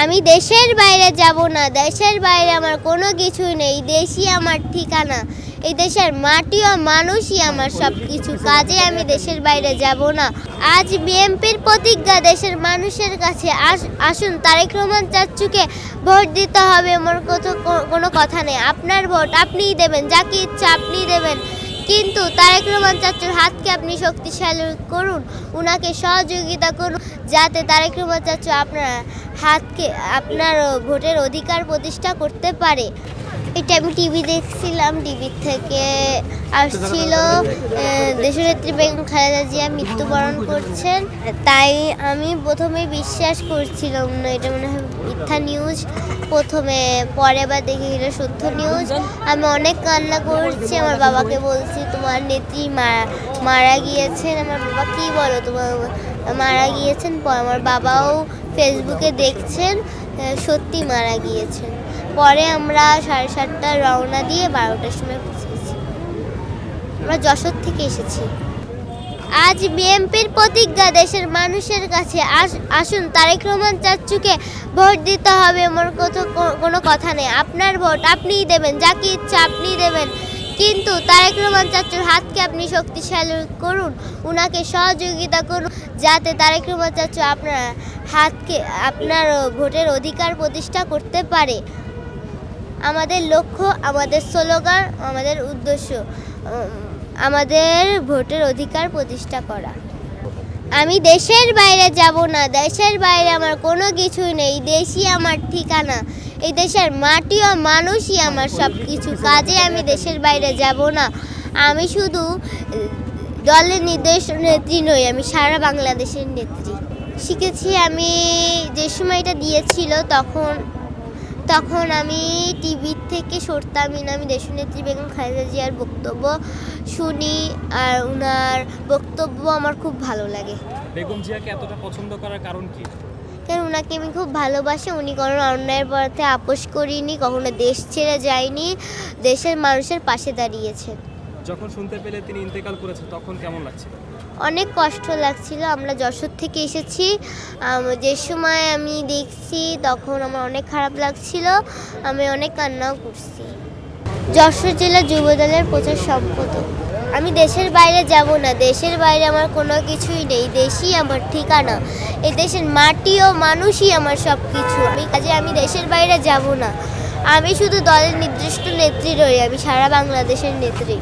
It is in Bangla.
আমি দেশের বাইরে যাব না, দেশের বাইরে আমার কোনো কিছু নেই, দেশই আমার ঠিকানা। এই দেশের মাটি ও মানুষই আমার সব কিছু, কাজে আমি দেশের বাইরে যাব না। আজ বিএনপির প্রতিজ্ঞা, দেশের মানুষের কাছে আসুন তারেক রহমান চাচ্চুকে ভোট দিতে হবে, আমার কোনো কথা নেই। আপনার ভোট আপনিই দেবেন, যাকে ইচ্ছা আপনিই দেবেন, কিন্তু তারেক রহমান চাচ্চুর হাতকে আপনি শক্তিশালী করুন, উনাকে সহযোগিতা করুন, যাতে তারেক রহমান চাচ্চু আপনার ভোটের অধিকার প্রতিষ্ঠা করতে পারে। এটা আমি টিভি দেখছিলাম, টিভি থেকে আসছিল দেশনেত্রী বেগম খালেদা জিয়া মৃত্যুবরণ করছেন, তাই আমি প্রথমে বিশ্বাস করছিলাম না, এটা মনে হয় মিথ্যা নিউজ। প্রথমে পরে আবার দেখে গেল সত্য নিউজ। আমি অনেক কান্না করছি, আমার বাবাকে বলছি তোমার নেত্রী মারা গিয়েছেন। আমার বাবা কী বলো, তোমার মারা গিয়েছেন? আমার বাবাও ফেসবুকে দেখছেন সত্যি মারা গিয়েছেন। পরে আমরা 7:30 রওনা দিয়ে 12টার সময় পৌঁছেছি। আমরা যশোর থেকে এসেছি। আজ বিএনপির প্রতিজ্ঞা, দেশের মানুষের কাছে আসুন তারেক রহমান চাচ্চুকে ভোট দিতে হবে, আমার কোনো কথা নেই। আপনার ভোট আপনিই দেবেন, যাকে ইচ্ছা আপনিই দেবেন, কিন্তু তারেক রহমান চাচ্চুর হাতকে আপনি শক্তিশালী করুন, উনাকে সহযোগিতা করুন, যাতে তারেক রহমান চাচ্চু আপনার ভোটের অধিকার প্রতিষ্ঠা করতে পারে। আমাদের লক্ষ্য, আমাদের স্লোগান, আমাদের উদ্দেশ্য আমাদের ভোটের অধিকার প্রতিষ্ঠা করা। আমি দেশের বাইরে যাব না, দেশের বাইরে আমার কোনো কিছু নেই, দেশই আমার ঠিকানা। এই দেশের মাটি ও মানুষই আমার সব কিছু, কাজে আমি দেশের বাইরে যাব না। আমি শুধু দলের নেত্রী নই, আমি সারা বাংলাদেশের নেত্রী। শিখেছি আমি যে সময়টা দিয়েছিল তখন আমি টিভি থেকে সরতামই না। আমি দেশনেত্রী বেগম খালেদা জিয়ার বক্তব্য শুনি, আর ওনার বক্তব্য আমার খুব ভালো লাগে। বেগম জিয়াকে এতটা পছন্দ করার কারণ কি? কারণ ওনাকে আমি খুব ভালোবাসি। উনি কোনো অন্যায়ের পথে আপোষ করিনি, কখনো দেশ ছেড়ে যায়নি, দেশের মানুষের পাশে দাঁড়িয়েছেন। যখন শুনতে পেলে তিনি ইন্তেকাল করেছে তখন কেমন লাগছিল? অনেক কষ্ট লাগছিল। আমরা যশোর থেকে এসেছি, যে সময় আমি দেখছি তখন আমার অনেক খারাপ লাগছিল, আমি অনেক কান্নাও করছি। যশোর জেলা যুবদলের প্রচার সম্পাদক। আমি দেশের বাইরে যাব না, দেশের বাইরে আমার কোনো কিছুই নেই, দেশই আমার ঠিকানা। এই দেশের মাটি ও মানুষই আমার সব কিছু, আমি দেশের বাইরে যাব না। আমি শুধু দলের নির্দিষ্ট নেত্রী নই, আমি সারা বাংলাদেশের নেত্রী।